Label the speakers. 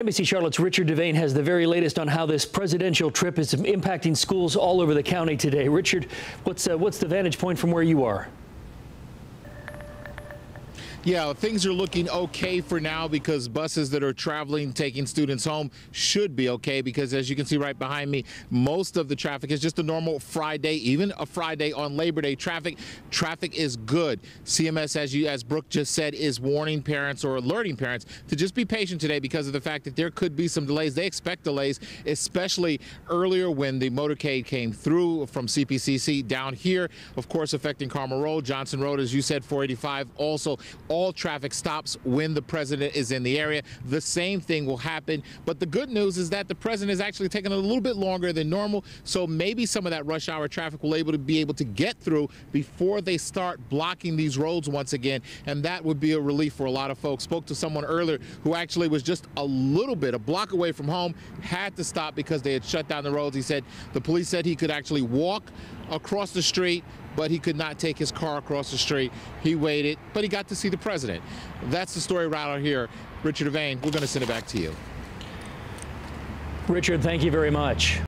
Speaker 1: NBC Charlotte's Richard Devane has the very latest on how this presidential trip is impacting schools all over the county today. Richard, what's the vantage point from where you are?
Speaker 2: Yeah, things are looking okay for now because buses that are traveling, taking students home should be okay because as you can see right behind me, most of the traffic is just a normal Friday, even a Friday on Labor Day traffic. Traffic is good. CMS, as Brooke just said, is warning parents or alerting parents to just be patient today because of the fact that there could be some delays. They expect delays, especially earlier when the motorcade came through from CPCC down here, of course, affecting Carmel Road, Johnson Road, as you said, 485. Also, all traffic stops when the president is in the area. The same thing will happen. But the good news is that the president is actually taking a little bit longer than normal. So maybe some of that rush hour traffic will be able to get through before they start blocking these roads once again. And that would be a relief for a lot of folks. Spoke to someone earlier who actually was just a block away from home, had to stop because they had shut down the roads. He said the police said he could actually walk across the street, but he could not take his car across the street. He waited, but he got to see the president. That's the story right out here. Richard Devane, we're going to send it back to you.
Speaker 1: Richard, thank you very much.